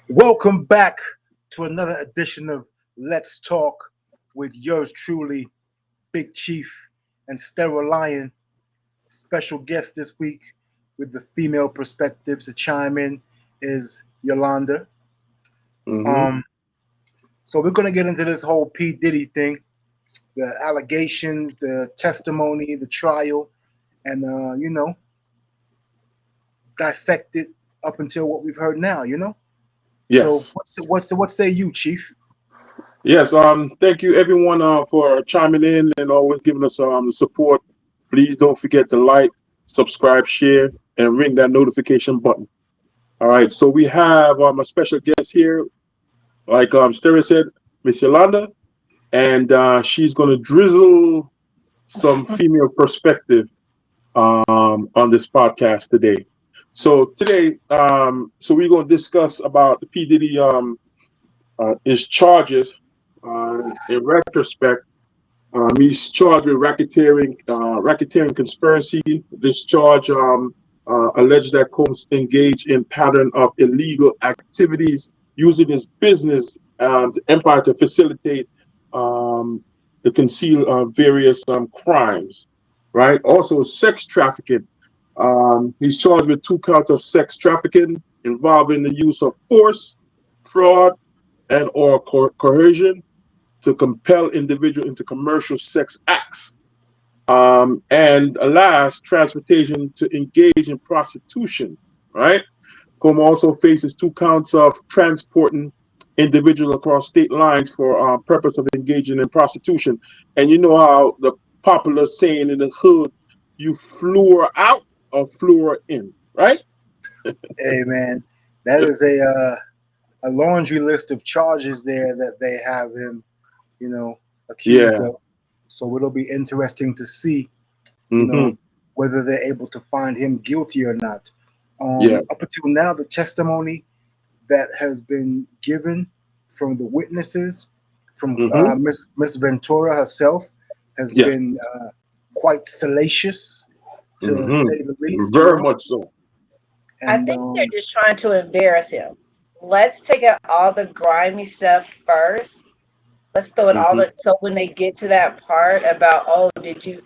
Welcome back to another edition of Let's Talk with yours truly, Big Chief and Stero Lion. Special guest this week with the female perspective to chime in is Yolanda. Mm-hmm. Um, so we're gonna get into this whole P Diddy thing, the allegations, the testimony, the trial, and dissect it up until what we've heard now. So Yes. what say you, Chief? Yes. Thank you, everyone, for chiming in and always giving us the support. Please don't forget to like, subscribe, share, and ring that notification button. All right. So we have a special guest here, like Stereo said, Miss Yolanda, and she's going to drizzle some female perspective on this podcast today. So today, so we're going to discuss about the P Diddy his charges. In retrospect, he's charged with racketeering conspiracy. This charge alleged that Combs engaged in pattern of illegal activities using his business empire to facilitate the conceal various crimes. Right. Also, sex trafficking. He's charged with 2 counts of sex trafficking involving the use of force, fraud, and or coercion to compel individual into commercial sex acts. And last, transportation to engage in prostitution, right? Como also faces 2 counts of transporting individuals across state lines for purpose of engaging in prostitution. And you know how the popular saying in the hood, you flew her out or flew her in, right? Hey man, that is a laundry list of charges there that they have him, accused Yeah. of. So it'll be interesting to see, you know, Mm-hmm. whether they're able to find him guilty or not. Yeah. Up until now, the testimony that has been given from the witnesses, from Mm-hmm. Miss Ventura herself, has Yes. been quite salacious, to say the Mm-hmm. least. Very much so. I And think they're just trying to embarrass him. Let's take out all the grimy stuff first. Let's throw it all Mm-hmm. at so when they get to that part about, oh, did you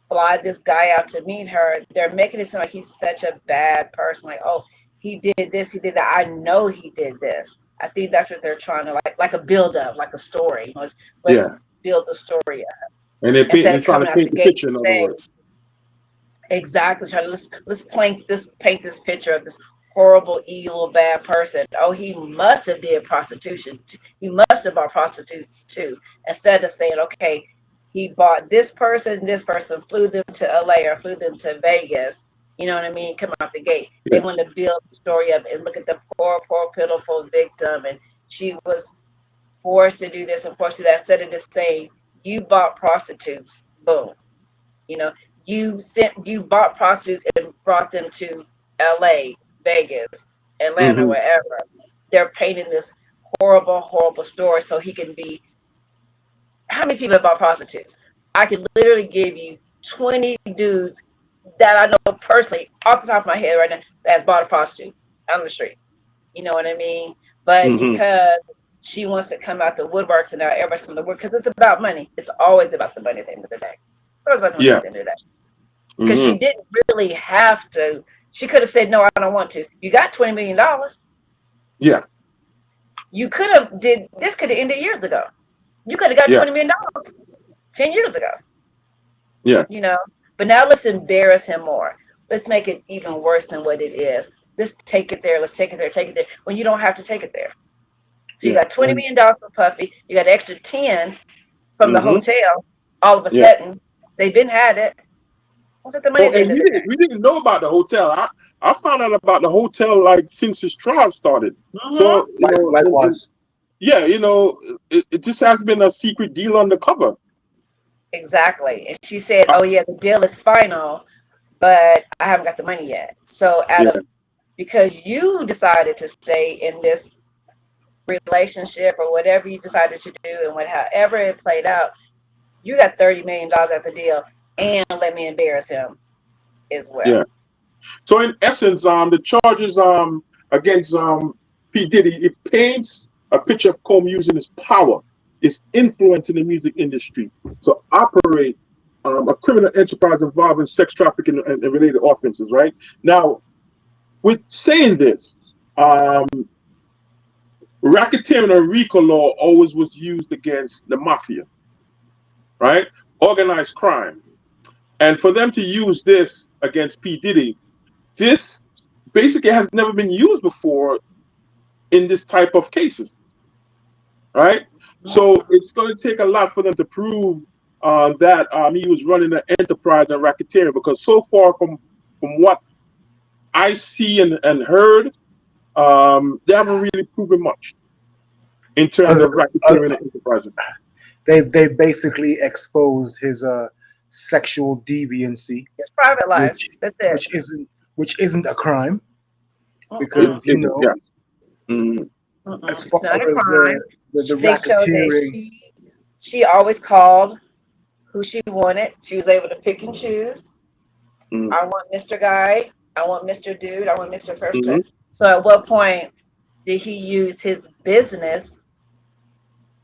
fly this guy out to meet her? They're making it sound like he's such a bad person. Like, oh, he did this, he did that. I know he did this. I think that's what they're trying to like a build up, like a story. Let's Yeah. build the story up And instead they're of trying to coming out paint the the gate picture, in other saying words. exactly. Try to paint this picture of this horrible, evil, bad person. Oh, he must have did prostitution. He must have bought prostitutes too. Instead of saying, okay, he bought this person flew them to LA or flew them to Vegas. You know what I mean? Come out the gate. They Yes. want to build the story up and look at the poor, pitiful victim, and she was forced to do this and forced to do that. Instead of just saying, you bought prostitutes. Boom. You know, you bought prostitutes and brought them to LA, Vegas, Atlanta, Mm-hmm. wherever. They're painting this horrible story so he can be. How many people have bought prostitutes? I can literally give you 20 dudes that I know personally off the top of my head right now that's bought a prostitute on the street. You know what I mean? But Mm-hmm. because she wants to come out the woodworks and now everybody's coming to work because it's about money. It's always about the money at the end of the day. It's always about the money Yeah. at the end of the day. Because Mm-hmm. she didn't really have to. She could have said, "No, I don't want to." You got $20 million. Yeah. You could have did this. Could have ended years ago. You could have got Yeah. $20 million 10 years ago. Yeah. You know. But now let's embarrass him more. Let's make it even worse than what it is. Let's take it there. Let's take it there. Take it there. When you don't have to take it there. So you Yeah. got $20 million from Puffy. You got an extra 10 from the Mm-hmm. hotel. All of a Yeah. sudden, they've been had it. What's the money Oh, at the and end of the day? we didn't know about the hotel. I found out about the hotel like since his trial started. Mm-hmm. So and likewise. yeah, it just has been a secret deal undercover. Exactly. And she said, Uh, "Oh yeah, the deal is final, but I haven't got the money yet." So out yeah. of because you decided to stay in this relationship or whatever you decided to do and however it played out, you got $30 million at the deal and let me embarrass him as well. Yeah. So in essence, the charges against P. Diddy, it paints a picture of Combs using his power, his influence in the music industry to operate a criminal enterprise involving sex trafficking and related offenses, right? Now, with saying this, racketeering or RICO law always was used against the mafia, right? Organized crime. And for them to use this against P. Diddy, this basically has never been used before in this type of cases, right? So it's going to take a lot for them to prove that he was running an enterprise and racketeering, because so far from what I see and heard, they haven't really proven much in terms of racketeering and enterprising. They've basically exposed his sexual deviancy, His private life. That's it. Which isn't a crime, because you know, yes. as far It's not a as crime. the They showed racketeering, that she always called who she wanted. She was able to pick and choose. I want Mr. Guy. I want Mr. Dude. I want Mr. Person. So at what point did he use his business?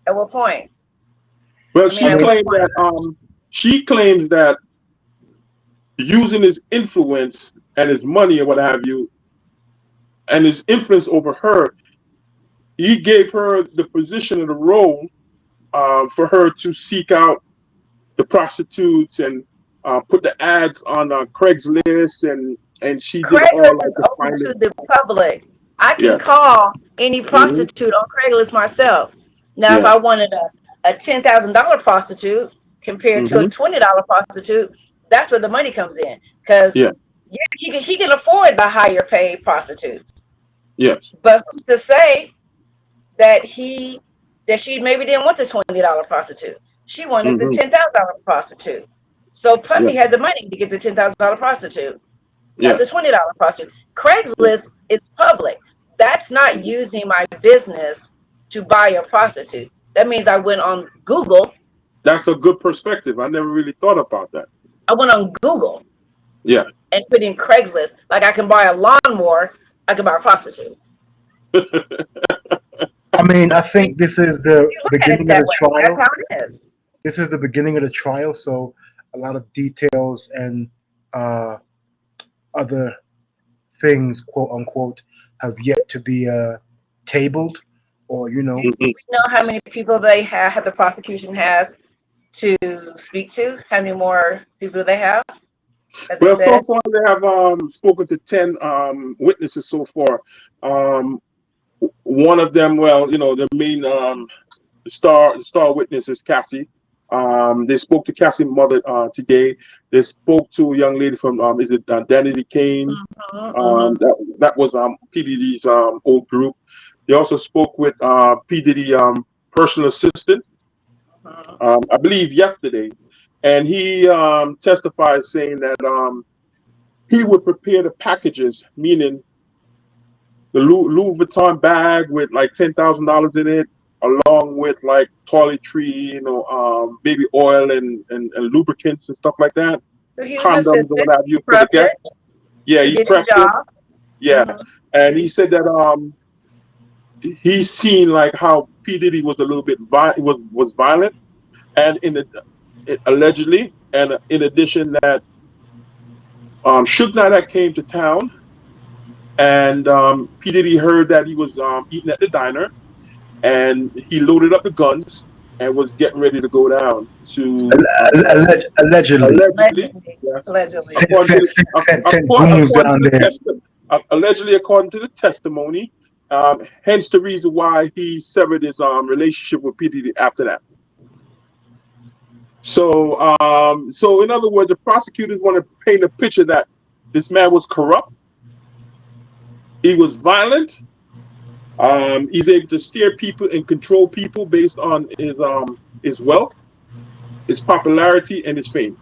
At what point? Well, she claims that using his influence and his money and what have you, and his influence over her, he gave her the position and the role for her to seek out the prostitutes and put the ads on Craigslist, and she did all Craigslist like is the open to finest. the public. I can call any prostitute on Craigslist myself. Now, if I wanted a $10,000 prostitute compared to a $20 prostitute, that's where the money comes in. Because he can afford the higher paid prostitutes. Yes. But to say that she maybe didn't want the $20 prostitute, she wanted the $10,000 prostitute. So Puffy had the money to get the $10,000 prostitute, not the $20 prostitute. Craigslist is public. That's not using my business to buy a prostitute. That means I went on Google. That's a good perspective. I never really thought about that. I went on Google. Yeah. And put in Craigslist. Like I can buy a lawnmower, I can buy a prostitute. I mean, I think this is the beginning of the trial. That's how it is. This is the beginning of the trial, so a lot of details and other things, quote unquote, have yet to be tabled, or you know. Do we know how many people they have? The prosecution has to speak to? How many more people do they have? Well, so far they have spoken to 10 witnesses so far. One of them, well, you know, the main star witness is Cassie. They spoke to Cassie's mother today. They spoke to a young lady from is it Danity Kane? That was PDD's old group. They also spoke with PDD personal assistant, I believe yesterday, and he testified saying that he would prepare the packages, meaning the Louis Vuitton bag with like $10,000 in it, along with like toiletry, you know, baby oil and lubricants and stuff like that, so condoms and what have you for the guests. Yeah, he prepped it. Yeah, and he said that he's seen like how P. Diddy was a little bit was violent, and allegedly, and in addition that Suge Knight came to town. And P. Diddy heard that he was eating at the diner, and he loaded up the guns and was getting ready to go down to allegedly. Yes. Allegedly, according to the testimony, hence the reason why he severed his relationship with P. Diddy after that. So, so in other words, the prosecutors want to paint a picture that this man was corrupt. He was violent. He's able to steer people and control people based on his wealth, his popularity, and his fame.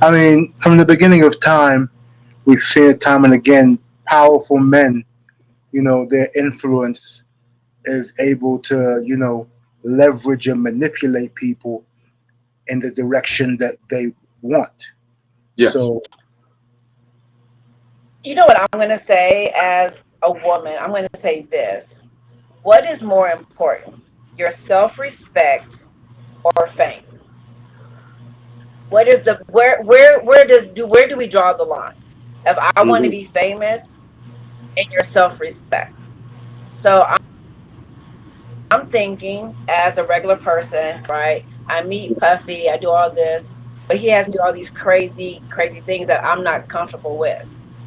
I mean, from the beginning of time, we've seen it time and again. Powerful men, you know, their influence is able to, you know, leverage and manipulate people in the direction that they want. Yes. So, you know what I'm going to say as a woman, I'm going to say this. What is more important, your self-respect or fame? What is the where do we draw the line? If I want to Mm-hmm. be famous and your self-respect. So I'm thinking as a regular person, right? I meet Puffy, I do all this, but he has me do all these crazy, crazy things that I'm not comfortable with.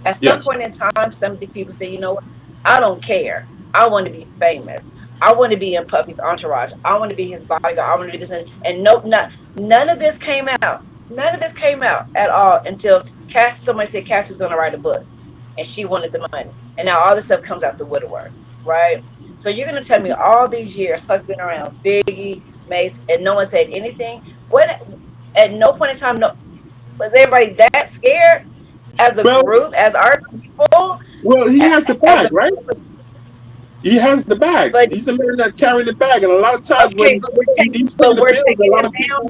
At some Yes. point in time, some of these people say, you know what? I don't care. I want to be famous. I want to be in Puffy's entourage. I want to be his bodyguard. I want to do this. And nope, none of this came out. None of this came out at all until somebody said Cassie's going to write a book. And she wanted the money. And now all this stuff comes out the woodwork, right? So you're going to tell me all these years, Puffy been around, Biggie, Mace, and no one said anything? What? At no point in time, no, was everybody that scared as a Well, group, as our people, well, he has the as a bag, right? group? He has the bag. But He's the man that carrying the bag, and a lot of times okay, when he's paying but the we're bills, a taking lot them of down people.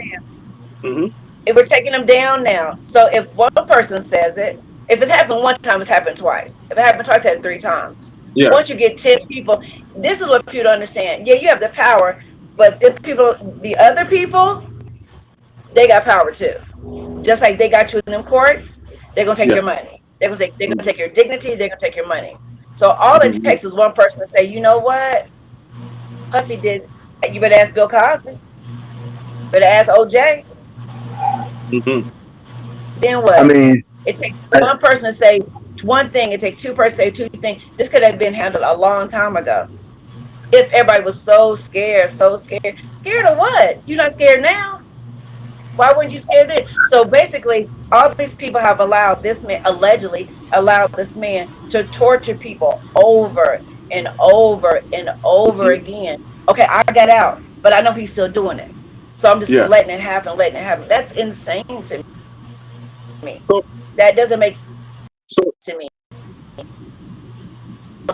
now. Hmm. If we're taking them down now, so if one person says it, if it happened one time, it's happened twice. If it happened twice, it happened three times. Once Yes. you get 10 people, this is what people don't understand. Yeah, you have the power, but if people, the other people, they got power too. Just like they got you in them courts, they're gonna take Yes. your money. They're gonna Mm-hmm. take your dignity. They're gonna take your money. So all it Mm-hmm. takes is one person to say, you know what, Puffy did. You better ask Bill Cosby. Better ask OJ. Mm-hmm. Then I what? mean, It takes I, one person to say one thing. It takes two persons to say two things. This could have been handled a long time ago. If everybody was so scared, so scared. Scared of what? You're not scared now? Why wouldn't you scare this? So basically, all these people have allowed this man, allegedly allowed this man to torture people over and over and over Mm-hmm. again. Okay, I got out, but I know he's still doing it. So I'm just Yeah. letting it happen, letting it happen. That's insane to me. So, That doesn't make so, sense to me.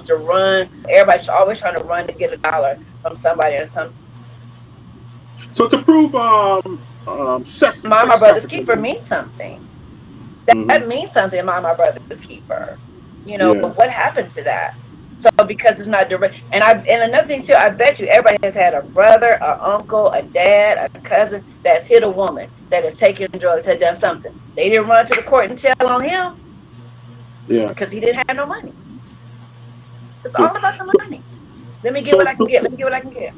To run, everybody's always trying to run to get a dollar from somebody or something. so to prove My sex brother's keeper trafficking. means something. Mm-hmm. That means something. My brother's keeper. You know, Yeah. what happened to that? So because it's not direct, and another thing too, I bet you everybody has had a brother, a uncle, a dad, a cousin that's hit a woman that has taken drugs, has done something. They didn't run to the court and tell on him Yeah. because he didn't have no money. It's Good. all about the money. Let me get what So I can get. Let me get what I can get.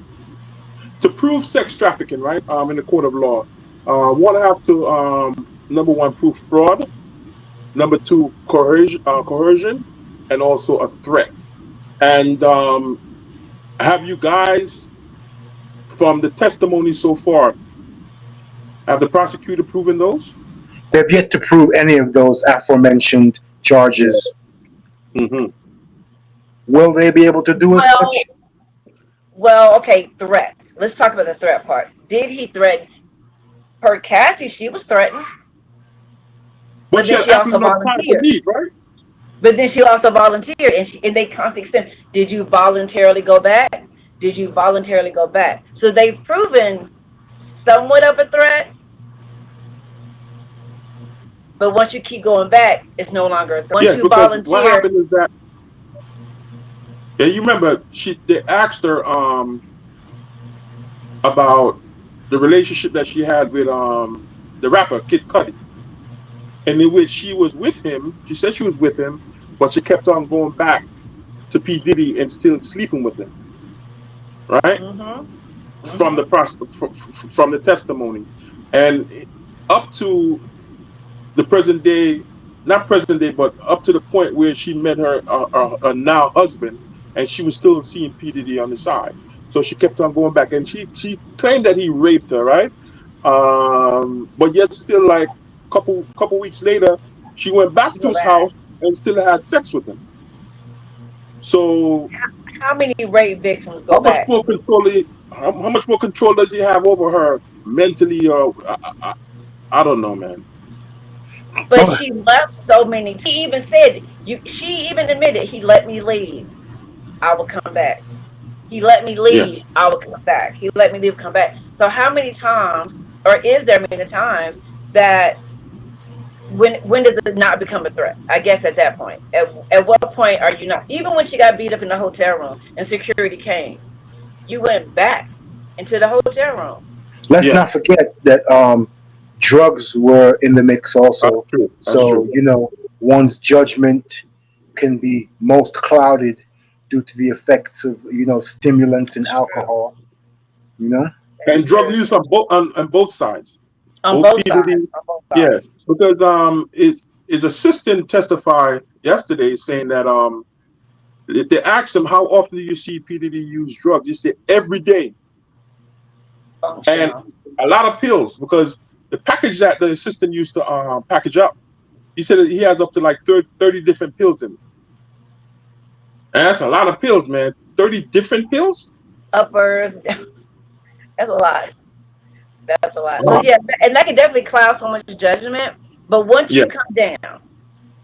to prove sex trafficking, right? In the court of law, one have to number one prove fraud, number two coercion, and also a threat. And have you guys, from the testimony so far, have the prosecutor proven those? they've yet to prove any of those aforementioned charges. Mm-hmm. Will they be able to do as Well, such? okay, threat. Let's talk about the threat part. Did he threaten her? Cassie, she was threatened, But but she then had she also absolutely no time to volunteered. leave, right? But then she also volunteered, and they constantly said, "Did you voluntarily go back? Did you voluntarily go back?" So they've proven somewhat of a threat, but once you keep going back, it's no longer a threat. Once Yes, you because what volunteer, happened is that, and you remember they asked her about the relationship that she had with the rapper Kid Cudi, and in which she was with him. She said she was with him, but she kept on going back to P Diddy and still sleeping with him, right? mm-hmm, From mm-hmm. the from the testimony, and up to the present day, not present day, but up to the point where she met her now husband, and she was still seeing P Diddy on the side. So she kept on going back, and she claimed that he raped her, right? But yet still, like couple weeks later, she went back You to go his back. house and still had sex with him. So How many rape victims how go much back? more how much more control does he have over her mentally? Or I don't know, man. But she left so many. She even said you. She even admitted he let me leave. I will come back. He let me Yes. leave. I will come back. He let me leave. Come back. So how many times, or is there many times that when does it not become a threat? I guess at that point. At what point are you not? Even when she got beat up in the hotel room and security came, you went back into the hotel room. Let's not Yes, forget that drugs were in the mix that's also. true. That's So, true. one's judgment can be most clouded due to the effects of, stimulants and That's true. alcohol, you know? And That's drug true. use on both sides. On Both both P sides. Diddy, On both yeah, sides. because his assistant testified yesterday saying that they asked him how often do you see P Diddy use drugs. He said every day, and Functional. a lot of pills because the package that the assistant used to package up, he said that he has up to like 30 different pills in it. And that's a lot of pills, man. 30 different pills? Uppers. That's a lot. That's a lot. So Wow. yeah, and that can definitely cloud someone's judgment. But once you Yes. come down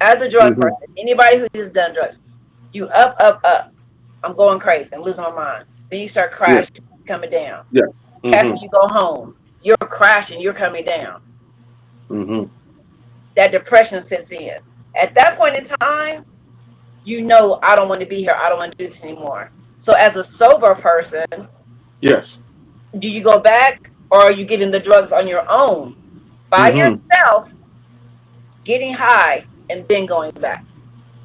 as a drug Hmm. person, anybody who has done drugs, you up. I'm going crazy. I'm losing my mind. Then you start Yeah. crashing, coming down. Yes. Hmm. Cassie, you go home. You're crashing. You're coming down. Hmm. That depression sets in. At that point in time, you know I don't want to be here. I don't want to do this anymore. So as a sober person, Yes. do you go back or are you getting the drugs on your own by Hmm. yourself, getting high, and then going back?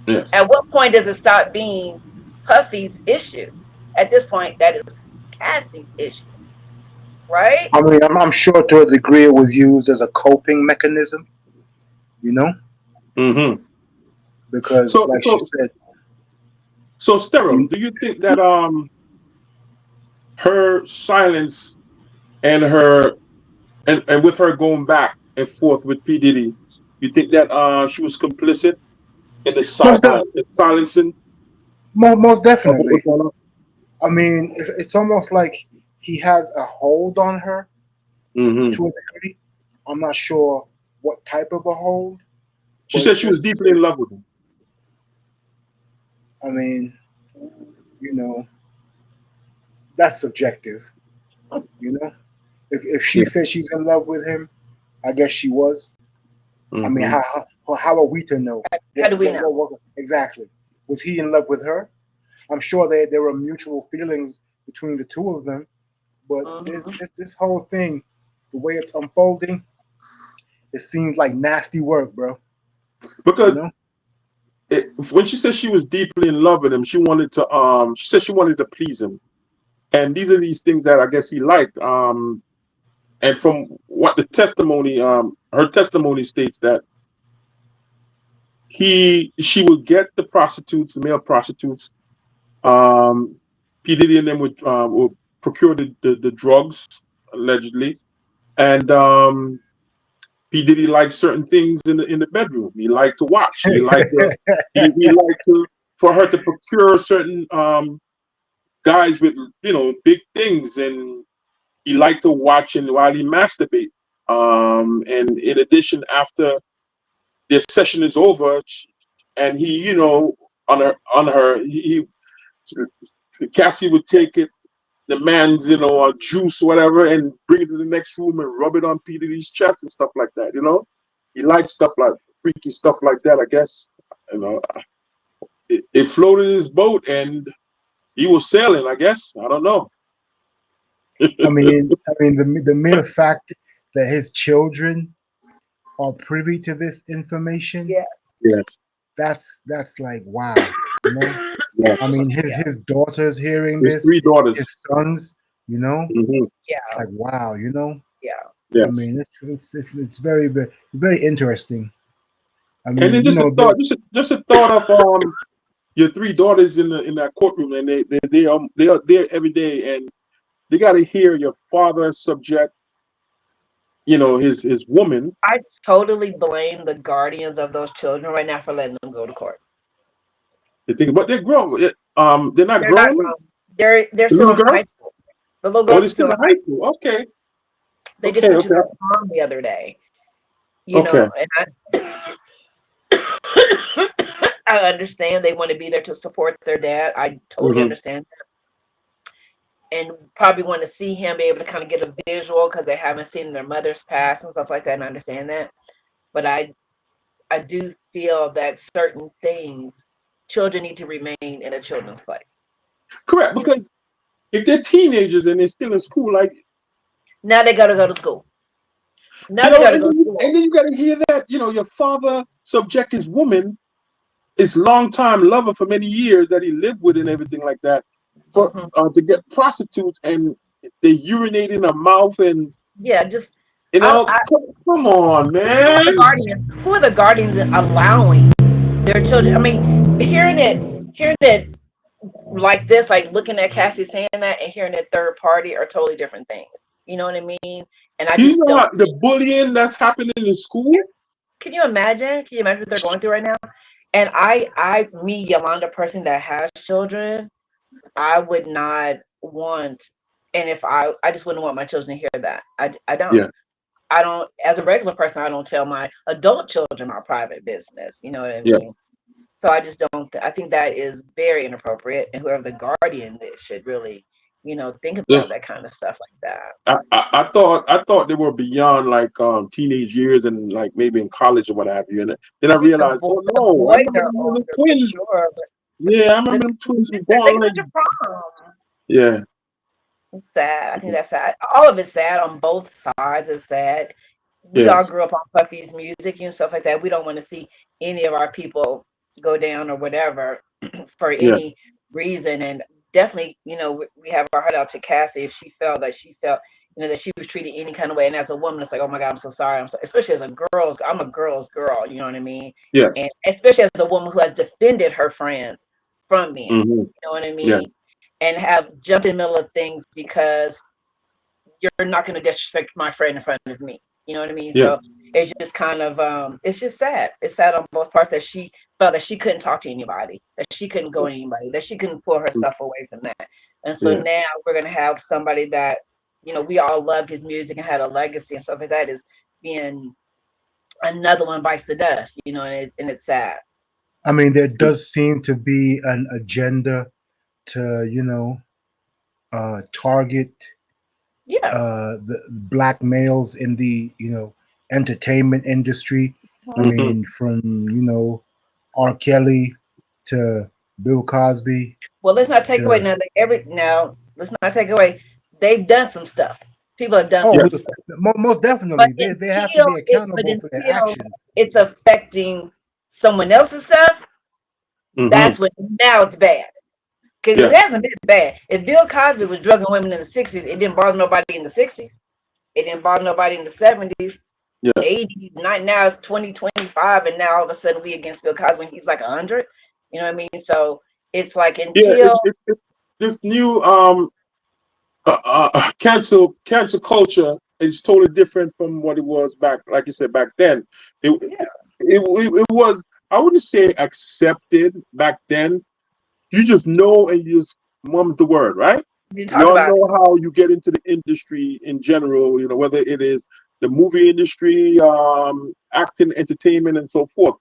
Yes. At what point does it stop being Puffy's issue? At this point, that is Cassie's issue, right? I mean, I'm sure to a degree it was used as a coping mechanism, you know, Hmm. because So like she so said, so Stero, you, do you think that her silence and her and with her going back and forth with P Diddy, you think that she was complicit in the most, silencing most of what was definitely. going on? I mean, it's almost like he has a hold on her Hmm. to a degree. I'm not sure what type of a hold, She but said she was deeply in love with him. I mean, you know, that's subjective. You know, if she Yeah. says she's in love with him, I guess she was. I mean, Hmm. how are we to know? How do we know? Exactly? Was he in love with her? I'm sure there were mutual feelings between the two of them, but Hmm. this whole thing, the way it's unfolding, it seems like nasty work, bro. You Because know? when she said she was deeply in love with him, she wanted to she said she wanted to please him. And these are these things that I guess he liked. And from what the testimony, her testimony states that she would get the prostitutes, the male prostitutes. Um, P Diddy and them would procure the drugs allegedly, and P Diddy liked certain things in the bedroom. He liked to watch. He liked to for her to procure certain guys with big things, and he liked to watch and while he masturbate. And in addition, after their session is over, and he, on her, Cassie would take it, the man's, juice, whatever, and bring it to the next room and rub it on P Diddy's chest and stuff like that. He liked stuff like freaky stuff like that. I guess it floated his boat and he was sailing. I guess I don't know. I mean, the mere fact that his children are privy to this information, Yeah, Yes, that's like wow, you know. I yes. mean, his daughters hearing His this, three daughters. his sons, Hmm. it's yeah, like wow, you know. yeah. I Yes. mean, it's very interesting. I And mean, then just a thought of your three daughters in that courtroom, and they are there every day, and they got to hear your father subject, his woman. I totally blame the guardians of those children right now for letting them go to court. They think, but they're grown. They're not They're not grown. grown. They're The still little in girl. high school. The little Oh, girls they're are still still in in high high school. school. Okay, They just okay, went to okay, their prom the other day. okay. And I understand they want to be there to support their dad. I totally Hmm. understand that. And probably want to see him be able to kind of get a visual because they haven't seen their mother's past and stuff like that. And I understand that. But I do feel that certain things, children need to remain in a children's place. Correct, because if they're teenagers and they're still in school, like now they gotta go to school. Now you they know, gotta go to school. and then you got to hear that your father subject his woman, his longtime lover for many years that he lived with and everything like that, for to get prostitutes and they urinate in her mouth and Yeah, just come on, man. who are the guardians allowing their children? I mean, hearing it like this, like looking at Cassie saying that and hearing it third party are totally different things. You know what I mean? And I Do you just know don't. how the bullying that's happening in school? Can you imagine? Can you imagine what they're going through right now? And me, Yolanda, person that has children, I would not want, and if I just wouldn't want my children to hear that. I don't. Yeah. I don't, as a regular person, I don't tell my adult children my private business. You know what I Yeah. mean? So I just don't, I think that is very inappropriate. And whoever the guardian is should really, think about that kind of stuff like that. I thought they were beyond like teenage years and like maybe in college or what have you. And then I I think realized, oh the no, I boys remember are them older little for twins. sure. But Yeah, I remember them twins were they born go like to prom. yeah. It's sad. I think that's sad. All of it's sad on both sides. It's sad. We all Yes. grew up on Puffy's music and stuff like that. We don't want to see any of our people go down or whatever for Yeah. any reason. And definitely, we have our heart out to Cassie if she felt, that she was treated any kind of way. And as a woman, it's like, oh my God, I'm so sorry. Especially as a I'm a girl's girl. You know what I mean? Yes. And especially as a woman who has defended her friends from men. Mm-hmm. You know what I mean? Yeah. And have jumped in the middle of things because you're not going to disrespect my friend in front of me. You know what I mean? Yeah. So it's just kind of, it's just sad. It's sad on both parts that she felt that she couldn't talk to anybody, that she couldn't go to anybody, that she couldn't pull herself away from that. And so now we're going to have somebody that, we all loved his music and had a legacy and stuff like that is being another one bites the dust, and it's sad. I mean, there does seem to be an agenda to, target the black males in the entertainment industry. I mean, from R. Kelly to Bill Cosby. Well, let's not take away now. Let's not take away. They've done some stuff. People have done some stuff. Most definitely, they have to be accountable for their actions. It's affecting someone else's stuff. That's when now it's bad. Because it hasn't been bad. If Bill Cosby was drugging women in the 60s, it didn't bother nobody in the 60s. It didn't bother nobody in the 70s, 80s. Now it's 2025, and now all of a sudden we against Bill Cosby when he's like 100. You know what I mean? So it's like until this new cancel culture is totally different from what it was back, like you said, back then. It was, I wouldn't say accepted back then. You just know and you just mum's the word, right? You all know how you get into the industry in general, whether it is the movie industry, acting, entertainment, and so forth.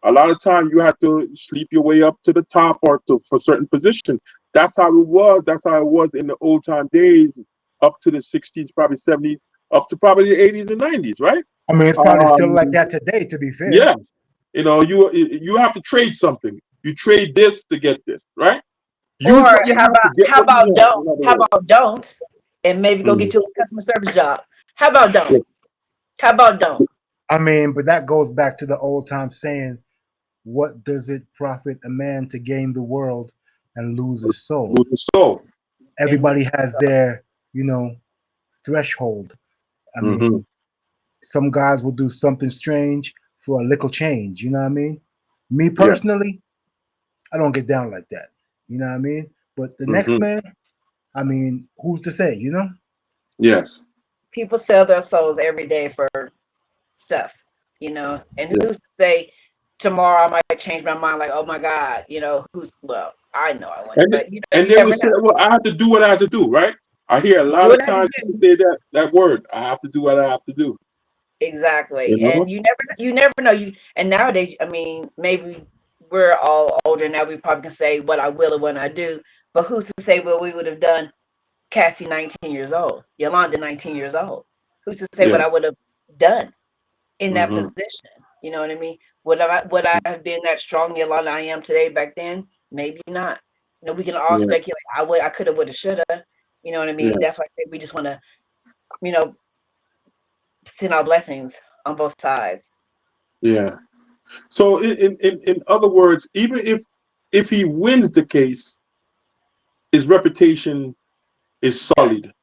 A lot of time you have to sleep your way up to the top or for certain position. That's how it was. That's how it was in the old time days, up to the 60s, probably 70s, up to probably the 80s and 90s, right? I mean, it's probably still like that today, to be fair. Yeah. You have to trade something. You trade this to get this, right? How about don't and maybe go get you a customer service job? How about don't? How about don't? I mean, but that goes back to the old time saying, what does it profit a man to gain the world and lose his soul? Everybody has their, threshold. I mean, some guys will do something strange for a little change. You know what I mean? Me personally, I don't get down like that. You know what I mean? But the next man, I mean, who's to say, Yes. People sell their souls every day for stuff, and who's to say tomorrow I might change my mind, like, oh my God, I know I wouldn't. And they will say, well, I have to do what I have to do, right? I hear a lot of times people say that word. I have to do what I have to do. Exactly. And you never know. And nowadays, I mean, maybe we're all older now. We probably can say what I will and what I do. But who's to say what we would have done? Cassie, 19 years old. Yolanda, 19 years old. Who's to say what I would have done in that position? You know what I mean? Would I have been that strong Yolanda I am today back then? Maybe not. You know, we can all Yeah. speculate. I could have, would have, should have. You know what I mean? Yeah. That's why I say we just want to, you know, send our blessings on both sides. Yeah. So in other words, even if he wins the case, his reputation is solid.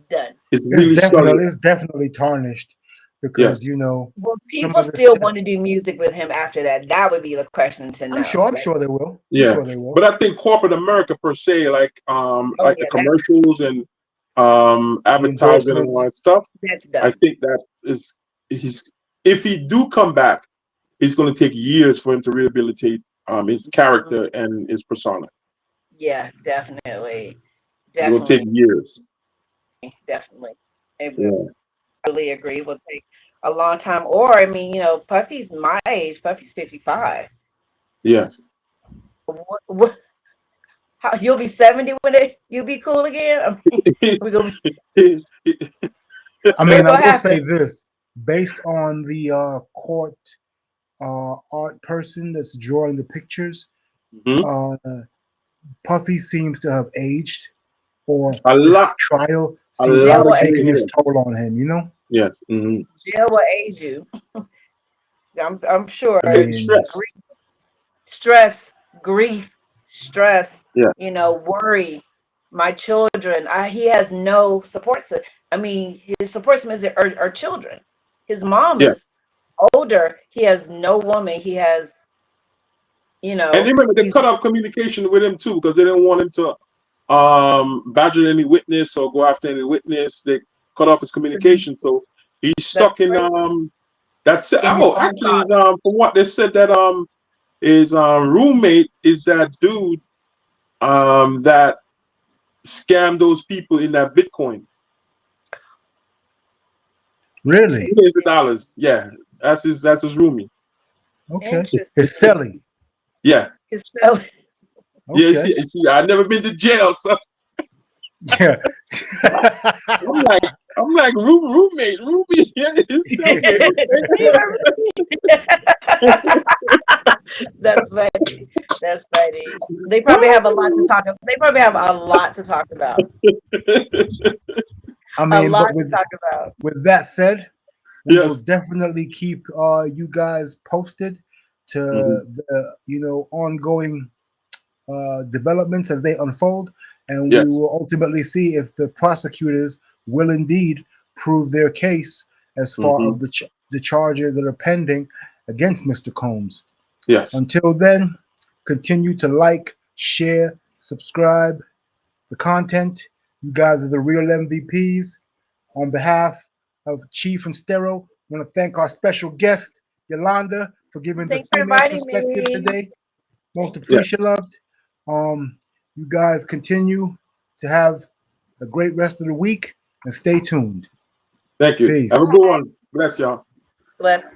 Done. It's really solid. It's definitely tarnished because Yes. you know Will some people of this still test- want to do music with him after that? That would be the question to know. I'm sure they will. I'm Yeah. sure they will. But I think corporate America per se, like the yeah, commercials and advertising and all that stuff, That's done. I think that is if he do come back, it's going to take years for him to rehabilitate his character and his persona. Yeah, definitely. It will take years. Definitely. It Yeah. will. I really agree. It will take a long time. Or, I mean, you know, Puffy's my age. Puffy's 55. Yes. What, how, you'll be 70 when you'll be cool again? I mean, we gonna be, I mean, what's I gonna will say happen? this based on the court art person that's drawing the pictures. Puffy seems to have aged, or A this lot. trial A seems to lot be of taking gray its hair. toll on him. You know. Yes. Jail will age you. I'm sure. I mean, Stress, grief, stress, Yeah. you know, worry. My children, he has no support. I mean, his support system are children. His mom Yeah. is older. He has no woman. He has, you know. And remember, they cut off communication with him too because they didn't want him to badger any witness or go after any witness. They cut off his communication, so he's stuck in that's In his own actually thoughts. from what they said that his roommate is that dude that scammed those people in that Bitcoin. really? Millions of dollars. Yeah, that's his roomie. Okay, it's silly. Yeah. His self. Yeah, Okay. see, I've never been to jail, so Yeah. I'm like roommate. Yeah, his cellmate. That's funny. That's funny. They probably have a lot to talk about. They probably have a lot to talk about. I mean, but about. with that said, we will Yes. definitely keep you guys posted to the ongoing developments as they unfold, and we Yes. will ultimately see if the prosecutors will indeed prove their case as far of the charges that are pending against Mr. Combs. Yes. Until then, continue to like, share, subscribe the content. You guys are the real MVPs. On behalf of Chief and Stero, I want to thank our special guest, Yolanda, for giving the Thanks for female inviting perspective me. today. Most Yes. appreciated. You guys continue to have a great rest of the week and stay tuned. Thank you. Peace. Have a good one. Bless y'all. Bless.